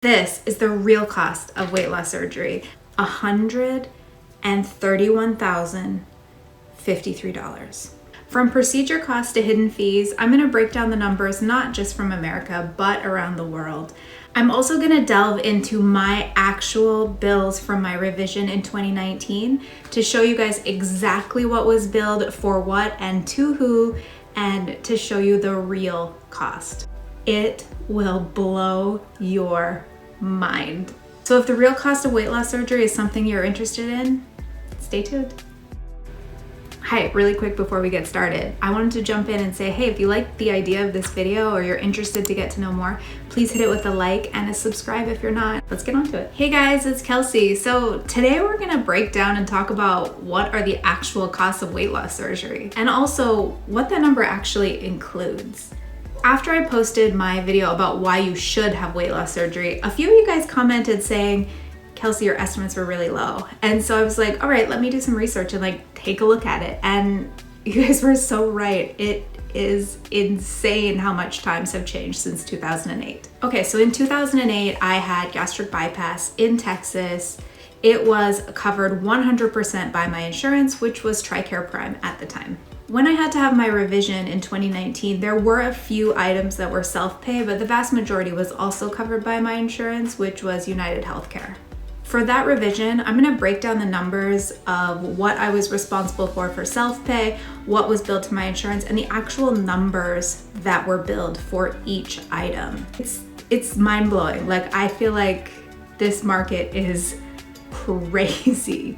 This is the real cost of weight loss surgery, $131,053. From procedure costs to hidden fees, I'm going to break down the numbers not just from America, but around the world. I'm also going to delve into my actual bills from my revision in 2019 to show you guys exactly what was billed for what and to who, and to show you the real cost. It will blow your mind. So if the real cost of weight loss surgery is something you're interested in, stay tuned. Hi, really quick before we get started, I wanted to jump in and say, hey, if you like the idea of this video or you're interested to get to know more, please hit it with a like and a subscribe if you're not. Let's get on to it. Hey guys, it's Kelsey. So today we're gonna break down and talk about what are the actual costs of weight loss surgery and also what that number actually includes. After I posted my video about why you should have weight loss surgery, a few of you guys commented saying, Kelsey, your estimates were really low. And so I was like, all right, let me do some research and take a look at it. And you guys were so right. It is insane how much times have changed since 2008. Okay, so in 2008, I had gastric bypass in Texas. It was covered 100% by my insurance, which was TRICARE Prime at the time. When I had to have my revision in 2019, there were a few items that were self-pay, but the vast majority was also covered by my insurance, which was United Healthcare. For that revision, I'm gonna break down the numbers of what I was responsible for self-pay, what was billed to my insurance, and the actual numbers that were billed for each item. It's mind-blowing. I feel like this market is crazy.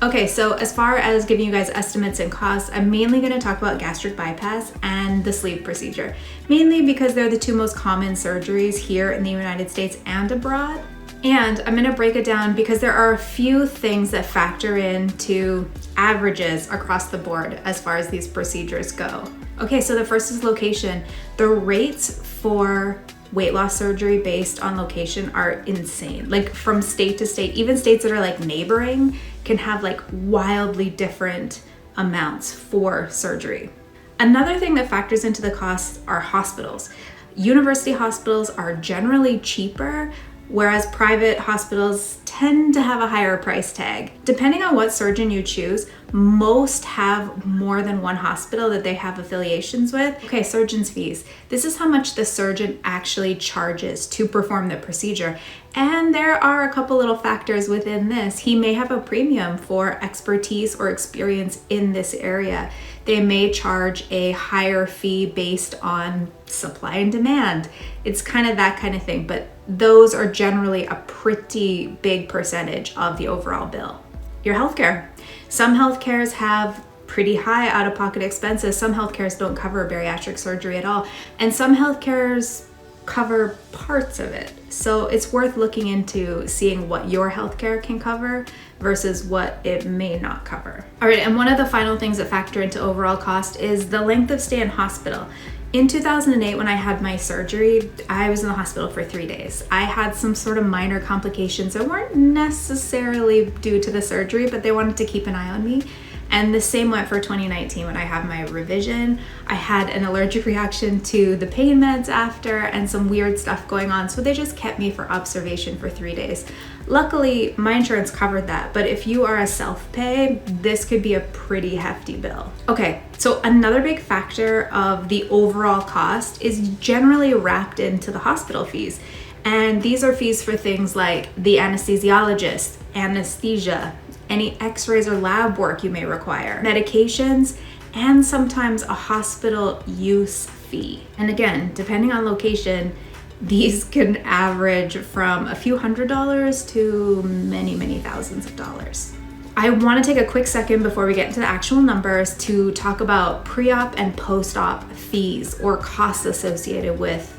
Okay, so as far as giving you guys estimates and costs, I'm mainly gonna talk about gastric bypass and the sleeve procedure, mainly because they're the two most common surgeries here in the United States and abroad. And I'm gonna break it down because there are a few things that factor into averages across the board as far as these procedures go. Okay, so the first is location. The rates for weight loss surgery based on location are insane. From state to state, even states that are neighboring can have wildly different amounts for surgery. Another thing that factors into the costs are hospitals. University hospitals are generally cheaper, whereas private hospitals tend to have a higher price tag. Depending on what surgeon you choose, most have more than one hospital that they have affiliations with. Okay, surgeon's fees. This is how much the surgeon actually charges to perform the procedure. And there are a couple little factors within this. He may have a premium for expertise or experience in this area. They may charge a higher fee based on supply and demand. It's kind of that kind of thing, but those are generally a pretty big percentage of the overall bill. Your healthcare. Some healthcares have pretty high out-of-pocket expenses. Some healthcares don't cover bariatric surgery at all, and some healthcares cover parts of it. So it's worth looking into seeing what your healthcare can cover versus what it may not cover. All right, and one of the final things that factor into overall cost is the length of stay in hospital. In 2008, when I had my surgery, I was in the hospital for 3 days. I had some sort of minor complications that weren't necessarily due to the surgery, but they wanted to keep an eye on me. And the same went for 2019 when I had my revision. I had an allergic reaction to the pain meds after and some weird stuff going on, so they just kept me for observation for 3 days. Luckily, my insurance covered that, but if you are a self-pay, this could be a pretty hefty bill. Okay, so another big factor of the overall cost is generally wrapped into the hospital fees. And these are fees for things like the anesthesiologist, anesthesia, any x-rays or lab work you may require, medications, and sometimes a hospital use fee. And again, depending on location, these can average from a few $100s to many thousands of dollars. I want to take a quick second before we get into the actual numbers to talk about pre-op and post-op fees or costs associated with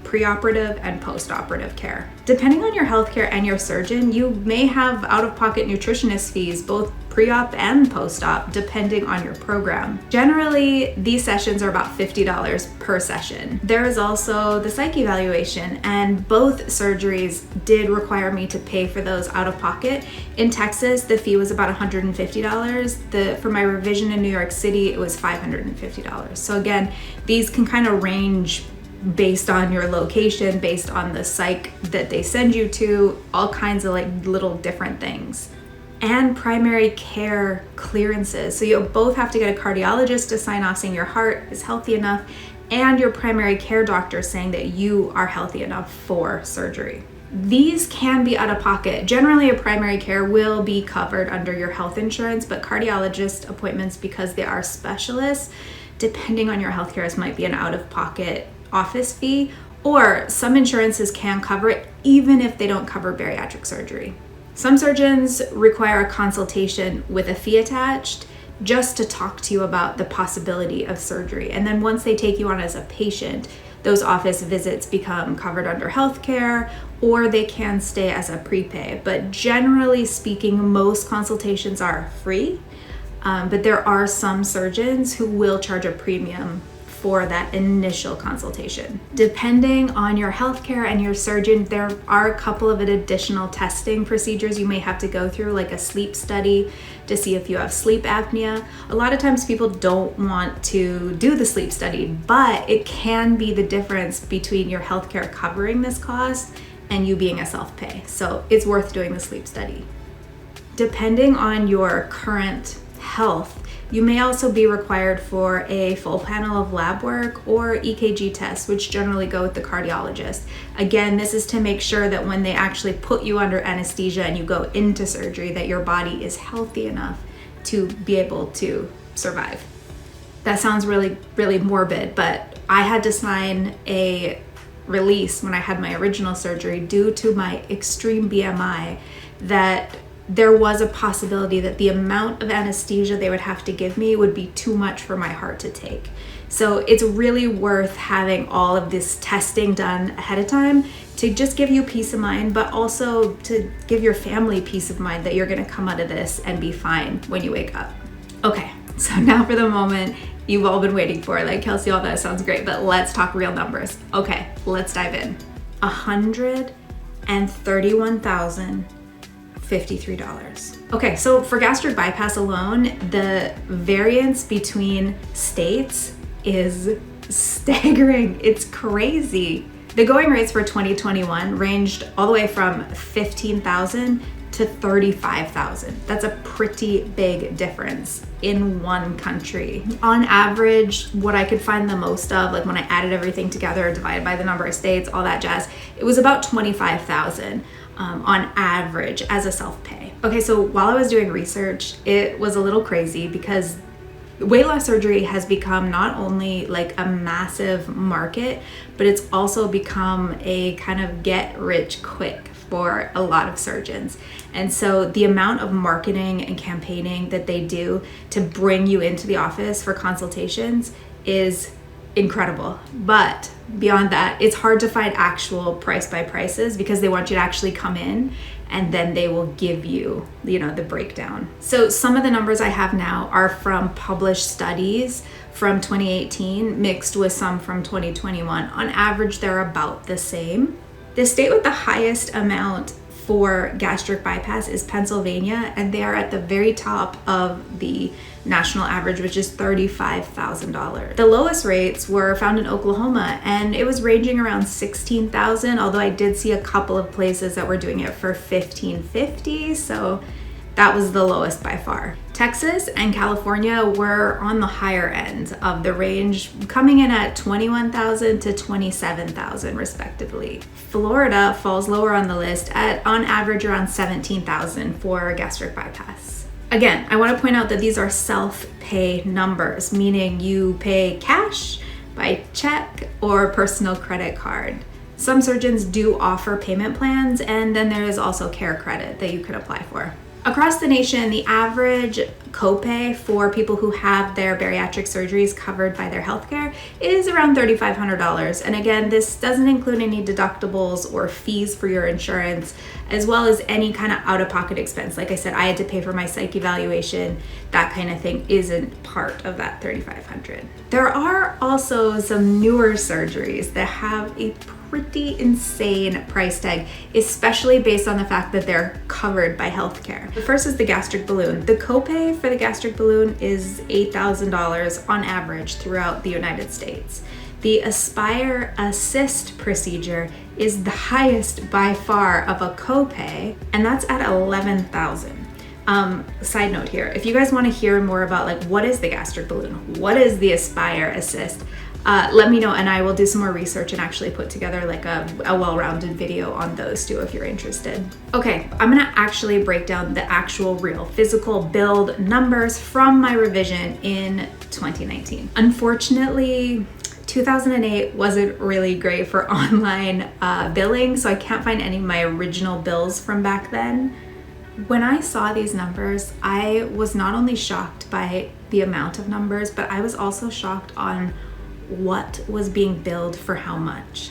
pre-operative and post-operative care. Depending on your healthcare and your surgeon, you may have out-of-pocket nutritionist fees, both pre-op and post-op, depending on your program. Generally, these sessions are about $50 per session. There is also the psych evaluation, and both surgeries did require me to pay for those out-of-pocket. In Texas, the fee was about $150. For my revision in New York City, it was $550. So again, these can kind of range based on your location, based on the psych that they send you to, all kinds of like little different things. And primary care clearances. So you both have to get a cardiologist to sign off saying your heart is healthy enough, and your primary care doctor saying that you are healthy enough for surgery. These can be out of pocket. Generally, a primary care will be covered under your health insurance, but cardiologist appointments, because they are specialists, depending on your healthcare, might be an out-of-pocket office fee, or some insurances can cover it even if they don't cover bariatric surgery. Some surgeons require a consultation with a fee attached just to talk to you about the possibility of surgery. And then once they take you on as a patient, those office visits become covered under healthcare, or they can stay as a prepay. But generally speaking, most consultations are free, but there are some surgeons who will charge a premium for that initial consultation. Depending on your healthcare and your surgeon, there are a couple of additional testing procedures you may have to go through, like a sleep study to see if you have sleep apnea. A lot of times people don't want to do the sleep study, but it can be the difference between your healthcare covering this cost and you being a self-pay. So it's worth doing the sleep study. Depending on your current health, you may also be required for a full panel of lab work or EKG tests, which generally go with the cardiologist. Again, this is to make sure that when they actually put you under anesthesia and you go into surgery, that your body is healthy enough to be able to survive. That sounds really, really morbid, but I had to sign a release when I had my original surgery due to my extreme BMI that there was a possibility that the amount of anesthesia they would have to give me would be too much for my heart to take. So it's really worth having all of this testing done ahead of time to just give you peace of mind, but also to give your family peace of mind that you're gonna come out of this and be fine when you wake up. Okay, so now for the moment you've all been waiting for. Like, Kelsey, all that sounds great, but let's talk real numbers. Okay, let's dive in. $131,053. Okay, so for gastric bypass alone, the variance between states is staggering. It's crazy. The going rates for 2021 ranged all the way from $15,000 to $35,000. That's a pretty big difference in one country. On average, what I could find the most of, like when I added everything together, divided by the number of states, all that jazz, it was about $25,000 on average as a self-pay. Okay, so while I was doing research, it was a little crazy because weight loss surgery has become not only like a massive market, but it's also become a kind of get rich quick for a lot of surgeons. And so the amount of marketing and campaigning that they do to bring you into the office for consultations is incredible. But beyond that, it's hard to find actual price by prices because they want you to actually come in and then they will give you, the breakdown. So some of the numbers I have now are from published studies from 2018 mixed with some from 2021. On average, they're about the same. The state with the highest amount for gastric bypass is Pennsylvania, and they are at the very top of the national average, which is $35,000. The lowest rates were found in Oklahoma, and it was ranging around $16,000, although I did see a couple of places that were doing it for $1,550, so that was the lowest by far. Texas and California were on the higher end of the range, coming in at $21,000 to $27,000 respectively. Florida falls lower on the list at on average around $17,000 for gastric bypass. Again, I want to point out that these are self-pay numbers, meaning you pay cash, by check, or personal credit card. Some surgeons do offer payment plans, and then there is also care credit that you could apply for. Across the nation, the average copay for people who have their bariatric surgeries covered by their healthcare is around $3,500. And again, this doesn't include any deductibles or fees for your insurance, as well as any kind of out-of-pocket expense. Like I said, I had to pay for my psych evaluation. That kind of thing isn't part of that $3,500. There are also some newer surgeries that have a pretty insane price tag, especially based on the fact that they're covered by healthcare. The first is the gastric balloon. The copay for the gastric balloon is $8,000 on average throughout the United States. The Aspire Assist procedure is the highest by far of a copay, and that's at $11,000. Side note here, if you guys want to hear more about like what is the gastric balloon, what is the Aspire Assist, let me know and I will do some more research and actually put together like a well-rounded video on those two if you're interested. Okay, I'm gonna actually break down the actual real physical build numbers from my revision in 2019. Unfortunately, 2008 wasn't really great for online billing, so I can't find any of my original bills from back then. When I saw these numbers, I was not only shocked by the amount of numbers, but I was also shocked on what was being billed for how much.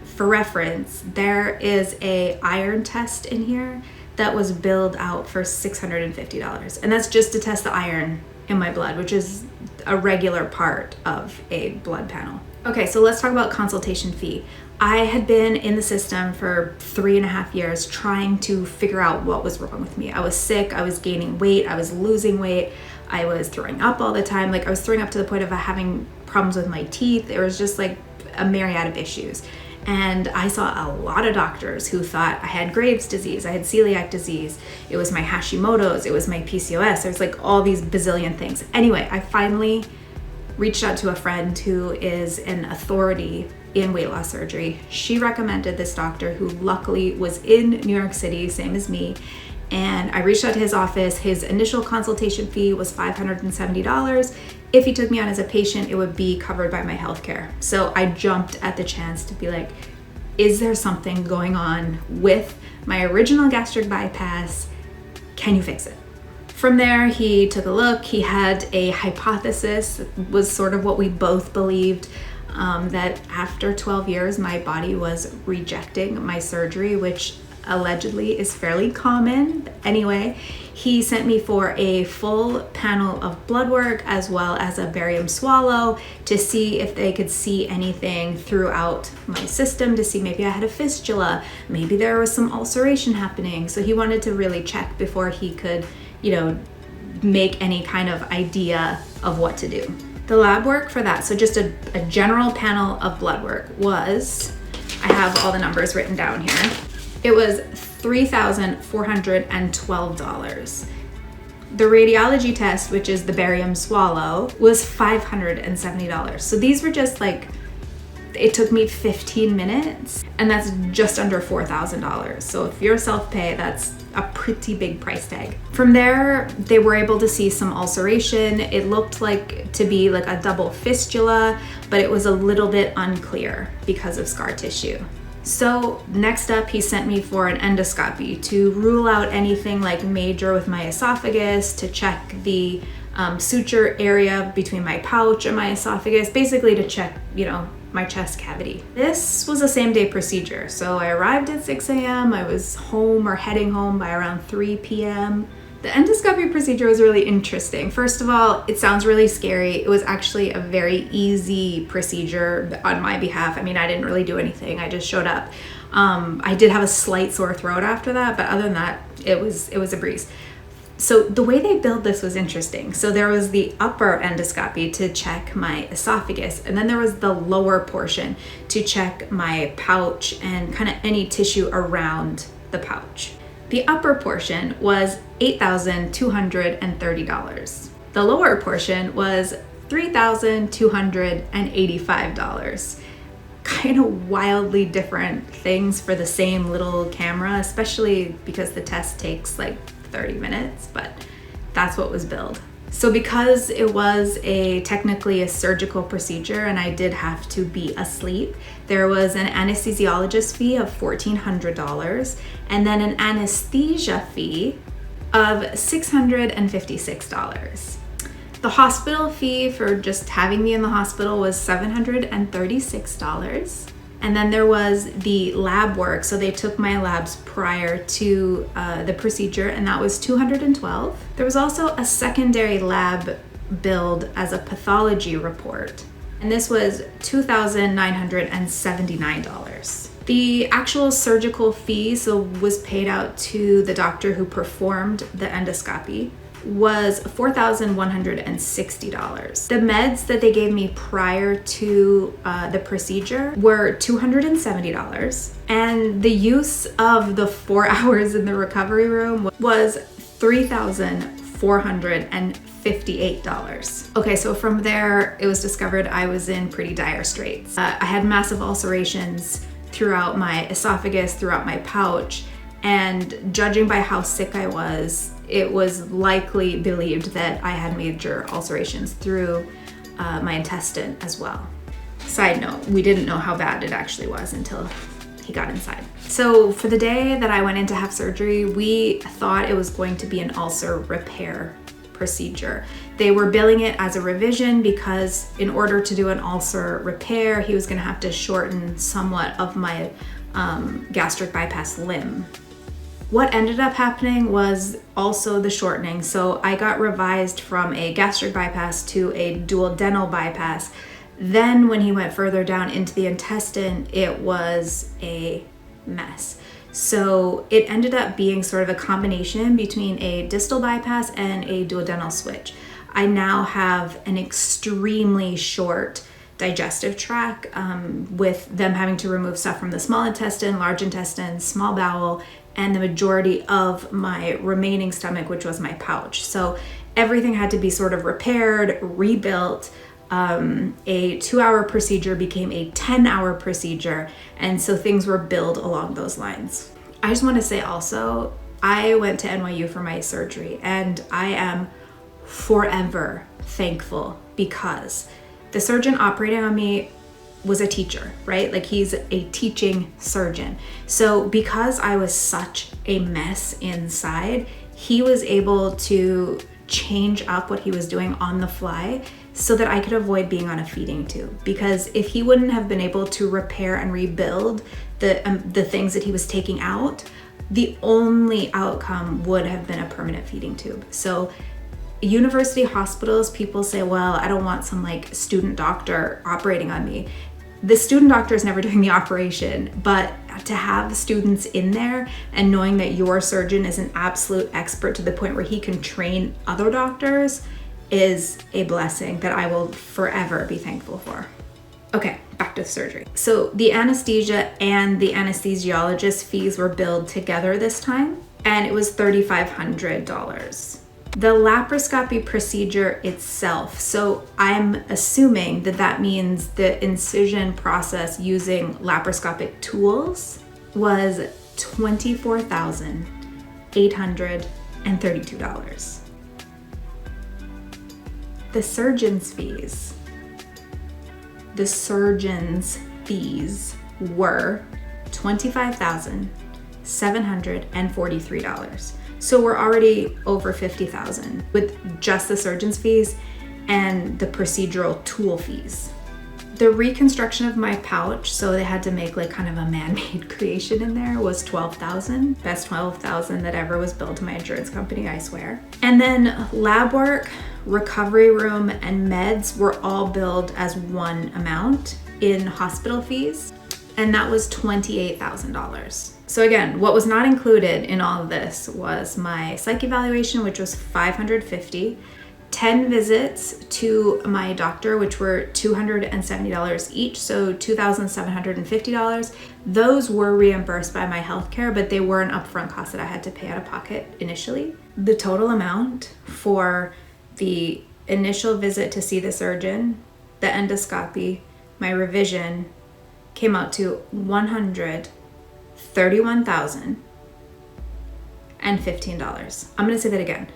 For reference, there is a iron test in here that was billed out for $650, and that's just to test the iron in my blood, which is a regular part of a blood panel. Okay, so let's talk about consultation fee. I had been in the system for 3.5 years trying to figure out what was wrong with me. I was sick, I was gaining weight, I was losing weight, I was throwing up all the time. Like I was throwing up to the point of having problems with my teeth. It was just like a myriad of issues. And I saw a lot of doctors who thought I had Graves' disease, I had celiac disease, it was my Hashimoto's, it was my PCOS, there's like all these bazillion things. Anyway, I finally reached out to a friend who is an authority in weight loss surgery. She recommended this doctor who luckily was in New York City, same as me. And I reached out to his office. His initial consultation fee was $570. If he took me on as a patient, it would be covered by my healthcare. So I jumped at the chance to be like, is there something going on with my original gastric bypass? Can you fix it? From there, he took a look. He had a hypothesis, was sort of what we both believed, that after 12 years, my body was rejecting my surgery, which allegedly is fairly common. Anyway, he sent me for a full panel of blood work as well as a barium swallow to see if they could see anything throughout my system, to see maybe I had a fistula, maybe there was some ulceration happening. So he wanted to really check before he could, make any kind of idea of what to do. The lab work for that, so just a general panel of blood work was, I have all the numbers written down here. It was $3,412. The radiology test, which is the barium swallow, was $570. So these were just like, it took me 15 minutes and that's just under $4,000. So if you're self-pay, that's a pretty big price tag. From there, they were able to see some ulceration. It looked like to be like a double fistula, but it was a little bit unclear because of scar tissue. So next up, he sent me for an endoscopy to rule out anything like major with my esophagus, to check the suture area between my pouch and my esophagus, basically to check, my chest cavity. This was a same day procedure. So I arrived at 6 a.m. I was home or heading home by around 3 p.m. The endoscopy procedure was really interesting. First of all, it sounds really scary. It was actually a very easy procedure on my behalf. I mean, I didn't really do anything. I just showed up. I did have a slight sore throat after that, but other than that, it was a breeze. So the way they billed this was interesting. So there was the upper endoscopy to check my esophagus, and then there was the lower portion to check my pouch and kind of any tissue around the pouch. The upper portion was $8,230. The lower portion was $3,285. Kind of wildly different things for the same little camera, especially because the test takes like 30 minutes, but that's what was billed. So because it was technically a surgical procedure and I did have to be asleep, there was an anesthesiologist fee of $1,400 and then an anesthesia fee of $656. The hospital fee for just having me in the hospital was $736. And then there was the lab work. So they took my labs prior to the procedure, and that was $212. There was also a secondary lab billed as a pathology report, and this was $2,979. The actual surgical fee was paid out to the doctor who performed the endoscopy was $4,160. The meds that they gave me prior to the procedure were $270. And the use of the 4 hours in the recovery room was $3,458. Okay, so from there, it was discovered I was in pretty dire straits. I had massive ulcerations throughout my esophagus, throughout my pouch, and judging by how sick I was, it was likely believed that I had major ulcerations through my intestine as well. Side note, we didn't know how bad it actually was until he got inside. So for the day that I went in to have surgery, we thought it was going to be an ulcer repair procedure. They were billing it as a revision because in order to do an ulcer repair, he was going to have to shorten somewhat of my gastric bypass limb. What ended up happening was also the shortening. So I got revised from a gastric bypass to a duodenal bypass. Then when he went further down into the intestine, it was a mess. So it ended up being sort of a combination between a distal bypass and a duodenal switch. I now have an extremely short digestive tract with them having to remove stuff from the small intestine, large intestine, small bowel, and the majority of my remaining stomach, which was my pouch. So everything had to be sort of repaired, rebuilt. A 2-hour procedure became a 10-hour procedure, and so things were billed along those lines. I just want to say also, I went to NYU for my surgery, and I am forever thankful because the surgeon operating on me was a teacher, right? Like, he's a teaching surgeon. So because I was such a mess inside, he was able to change up what he was doing on the fly so that I could avoid being on a feeding tube. Because if he wouldn't have been able to repair and rebuild the things that he was taking out, the only outcome would have been a permanent feeding tube. So university hospitals, people say, well, I don't want some like student doctor operating on me. The student doctor is never doing the operation, but to have students in there and knowing that your surgeon is an absolute expert to the point where he can train other doctors is a blessing that I will forever be thankful for. Okay, back to the surgery. So the anesthesia and the anesthesiologist fees were billed together this time, and it was $3,500. The laparoscopy procedure itself, so I'm assuming that that means the incision process using laparoscopic tools, was $24,832. The surgeon's fees were $25,743. So we're already over $50,000 with just the surgeon's fees and the procedural tool fees. The reconstruction of my pouch, so they had to make like kind of a man-made creation in there, was $12,000. Best $12,000 that ever was billed to my insurance company, I swear. And then lab work, recovery room, and meds were all billed as one amount in hospital fees, and that was $28,000. So again, what was not included in all of this was my psych evaluation, which was $550, 10 visits to my doctor, which were $270 each, so $2,750. Those were reimbursed by my healthcare, but they were an upfront cost that I had to pay out of pocket initially. The total amount for the initial visit to see the surgeon, the endoscopy, my revision, came out to $131,015. I'm gonna say that again,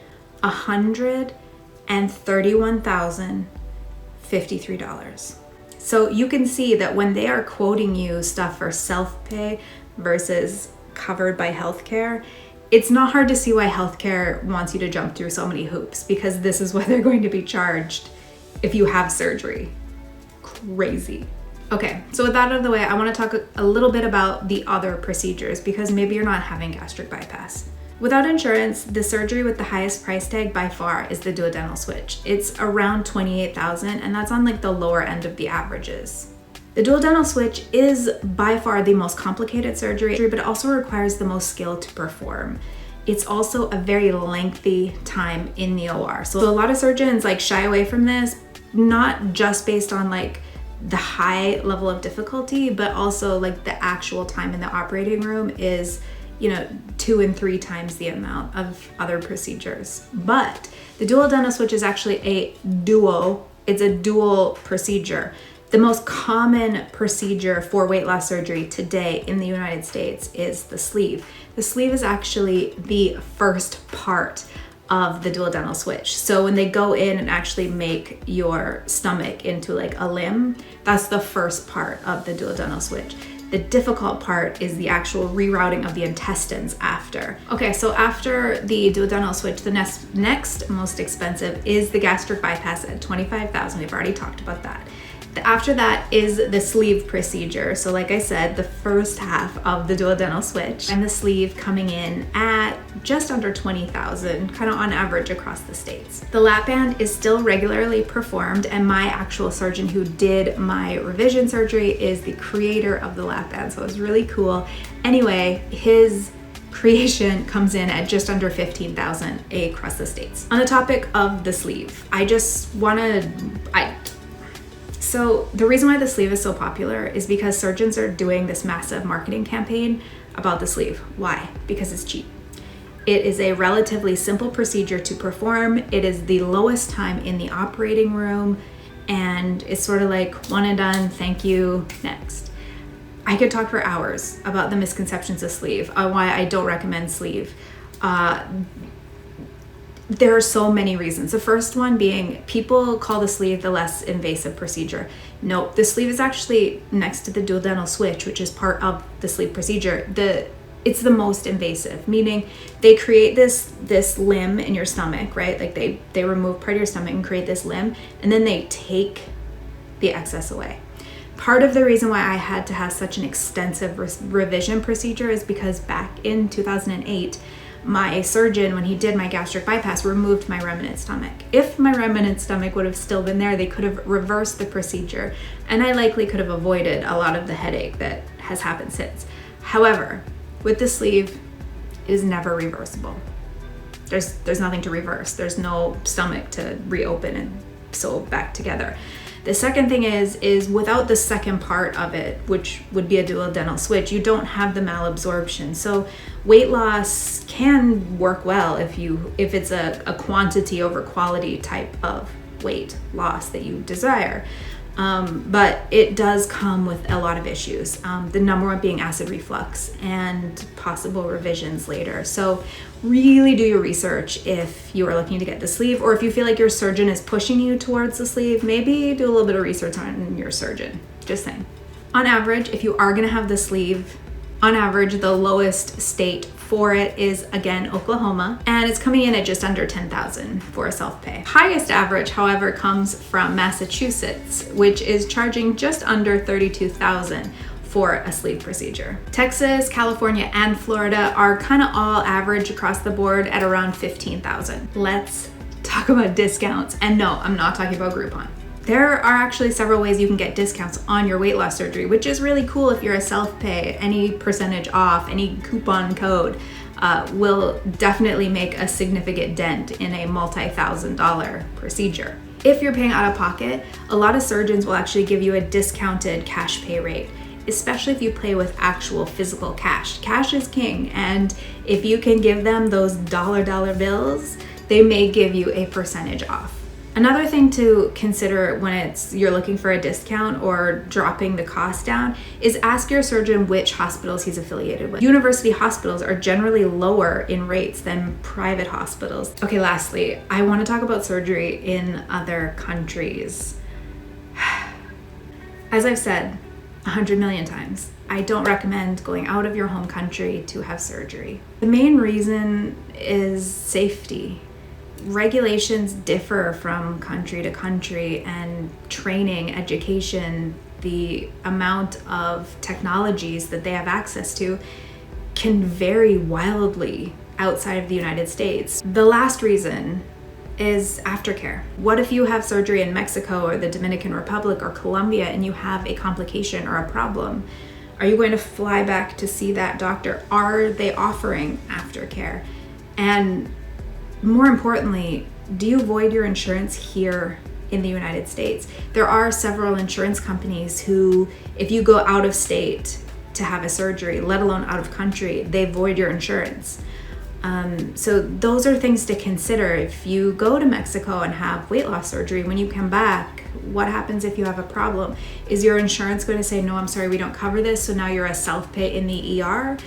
$131,053. So you can see that when they are quoting you stuff for self-pay versus covered by healthcare, it's not hard to see why healthcare wants you to jump through so many hoops, because this is what they're going to be charged if you have surgery. Crazy. Okay, so with that out of the way, I want to talk a little bit about the other procedures, because maybe you're not having gastric bypass. Without insurance, the surgery with the highest price tag by far is the duodenal switch. It's around $28,000, and that's on like the lower end of the averages. The duodenal switch is by far the most complicated surgery, but it also requires the most skill to perform. it's also a very lengthy time in the OR. So a lot of surgeons like shy away from this, not just based on like the high level of difficulty, but also like the actual time in the operating room is, 2 and 3 times the amount of other procedures. But the dual dental switch is actually it's a dual procedure. The most common procedure for weight loss surgery today in the United States is the sleeve. The sleeve is actually the first part of the dual dental switch. So when they go in and actually make your stomach into like a limb, that's the first part of the dual dental switch. The difficult part is the actual rerouting of the intestines after. Okay, so after the duodenal switch, the next most expensive is the gastric bypass at $25,000. We've already talked about that. After that is the sleeve procedure. So like I said, the first half of the duodenal switch, and the sleeve coming in at just under $20,000, kind of on average across the states. The lap band is still regularly performed, and my actual surgeon who did my revision surgery is the creator of the lap band, so it's really cool. Anyway, his creation comes in at just under $15,000 across the states. On the topic of the sleeve, So the reason why the sleeve is so popular is because surgeons are doing this massive marketing campaign about the sleeve. Why? Because it's cheap. It is a relatively simple procedure to perform. It is the lowest time in the operating room, and it's sort of like one and done, thank you, next. I could talk for hours about the misconceptions of sleeve, why I don't recommend sleeve. There are so many reasons. The first one being people call the sleeve the less invasive procedure. No, the sleeve is actually next to the duodenal switch, which is part of the sleeve procedure. It's the most invasive, meaning they create this limb in your stomach, right? Like they remove part of your stomach and create this limb, and then they take the excess away. Part of the reason why I had to have such an extensive revision procedure is because back in 2008, my surgeon, when he did my gastric bypass, removed my remnant stomach. If my remnant stomach would have still been there, they could have reversed the procedure, and I likely could have avoided a lot of the headache that has happened since. However, with the sleeve, it is never reversible. There's nothing to reverse. There's no stomach to reopen and sew back together. The second thing is without the second part of it, which would be a duodenal switch, you don't have the malabsorption. So weight loss can work well if it's a quantity over quality type of weight loss that you desire. But it does come with a lot of issues. The number one being acid reflux and possible revisions later. So really do your research if you are looking to get the sleeve, or if you feel like your surgeon is pushing you towards the sleeve, maybe do a little bit of research on your surgeon. Just saying. On average, if you are gonna have the sleeve, on average, the lowest state for it is, again, Oklahoma, and it's coming in at just under $10,000 for a self-pay. Highest average, however, comes from Massachusetts, which is charging just under $32,000 for a sleeve procedure. Texas, California, and Florida are kind of all average across the board at around $15,000. Let's talk about discounts. And no, I'm not talking about Groupon. There are actually several ways you can get discounts on your weight loss surgery, which is really cool if you're a self-pay. Any percentage off, any coupon code will definitely make a significant dent in a multi-$1,000 procedure. If you're paying out of pocket, a lot of surgeons will actually give you a discounted cash pay rate, especially if you play with actual physical cash. Cash is king, and if you can give them those dollar bills, they may give you a percentage off. Another thing to consider when you're looking for a discount or dropping the cost down is ask your surgeon which hospitals he's affiliated with. University hospitals are generally lower in rates than private hospitals. Okay, lastly, I want to talk about surgery in other countries. As I've said 100 million times, I don't recommend going out of your home country to have surgery. The main reason is safety. Regulations differ from country to country, and training, education, the amount of technologies that they have access to can vary wildly outside of the United States. The last reason is aftercare. What if you have surgery in Mexico or the Dominican Republic or Colombia and you have a complication or a problem? Are you going to fly back to see that doctor? Are they offering aftercare? And more importantly, do you void your insurance here in the United States? There are several insurance companies who, if you go out of state to have a surgery, let alone out of country, they void your insurance. So those are things to consider. If you go to Mexico and have weight loss surgery, when you come back, what happens if you have a problem? Is your insurance going to say, no, I'm sorry, we don't cover this, so now you're a self-pay in the ER?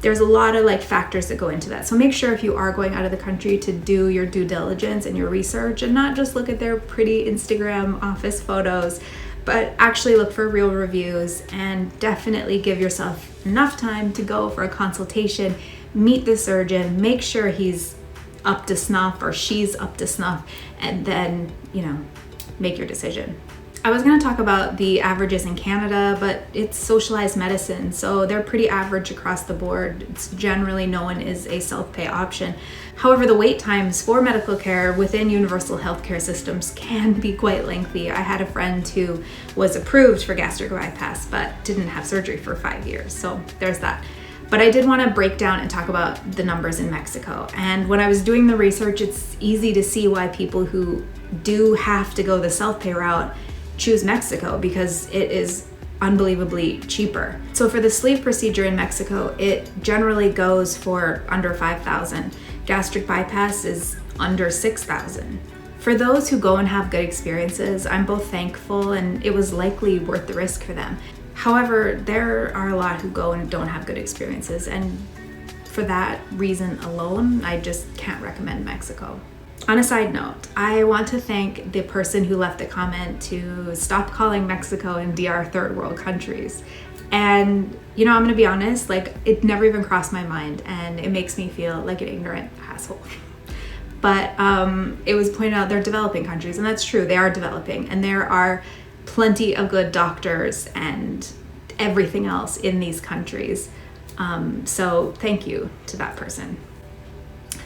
There's a lot of factors that go into that. So make sure if you are going out of the country to do your due diligence and your research and not just look at their pretty Instagram office photos, but actually look for real reviews and definitely give yourself enough time to go for a consultation, meet the surgeon, make sure he's up to snuff or she's up to snuff, and then, make your decision. I was going to talk about the averages in Canada, but it's socialized medicine, so they're pretty average across the board. It's generally known as a self-pay option. However, the wait times for medical care within universal healthcare systems can be quite lengthy. I had a friend who was approved for gastric bypass, but didn't have surgery for 5 years, so there's that. But I did want to break down and talk about the numbers in Mexico. And when I was doing the research, it's easy to see why people who do have to go the self-pay route choose Mexico, because it is unbelievably cheaper. So for the sleeve procedure in Mexico, it generally goes for under $5,000. Gastric bypass is under $6,000. For those who go and have good experiences, I'm both thankful and it was likely worth the risk for them. However, there are a lot who go and don't have good experiences, and for that reason alone, I just can't recommend Mexico. On a side note, I want to thank the person who left a comment to stop calling Mexico and DR third world countries. And I'm gonna be honest, it never even crossed my mind, and it makes me feel like an ignorant asshole. But it was pointed out they're developing countries, and that's true, they are developing, and there are plenty of good doctors and everything else in these countries. So thank you to that person.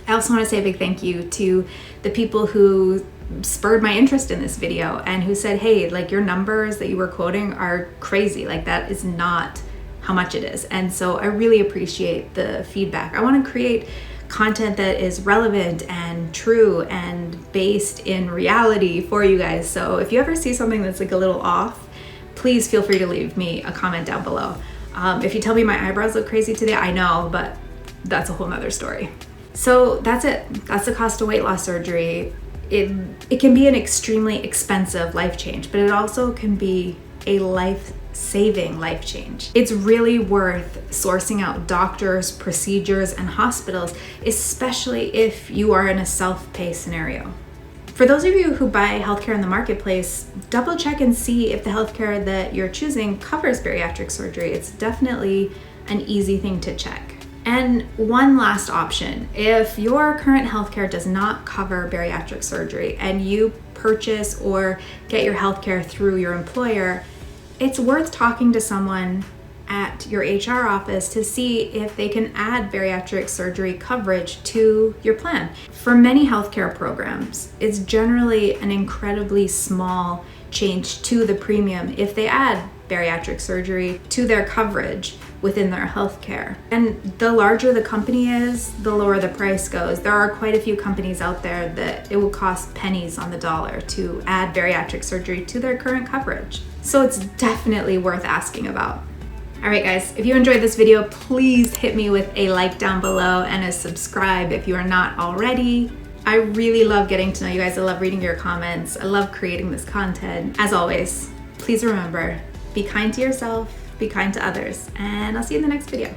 I also want to say a big thank you to the people who spurred my interest in this video and who said, hey, your numbers that you were quoting are crazy. That is not how much it is. And so I really appreciate the feedback. I want to create content that is relevant and true and based in reality for you guys. So if you ever see something that's a little off, please feel free to leave me a comment down below. If you tell me my eyebrows look crazy today, I know, but that's a whole nother story. So that's it. That's the cost of weight loss surgery. It can be an extremely expensive life change, but it also can be a life-saving life change. It's really worth sourcing out doctors, procedures, and hospitals, especially if you are in a self-pay scenario. For those of you who buy healthcare in the marketplace, double check and see if the healthcare that you're choosing covers bariatric surgery. It's definitely an easy thing to check. And one last option, if your current healthcare does not cover bariatric surgery and you purchase or get your healthcare through your employer, it's worth talking to someone at your HR office to see if they can add bariatric surgery coverage to your plan. For many healthcare programs, it's generally an incredibly small change to the premium if they add bariatric surgery to their coverage within their healthcare. And the larger the company is, the lower the price goes. There are quite a few companies out there that it will cost pennies on the dollar to add bariatric surgery to their current coverage. So it's definitely worth asking about. All right, guys, if you enjoyed this video, please hit me with a like down below and a subscribe if you are not already. I really love getting to know you guys. I love reading your comments. I love creating this content. As always, please remember, be kind to yourself, be kind to others, and I'll see you in the next video.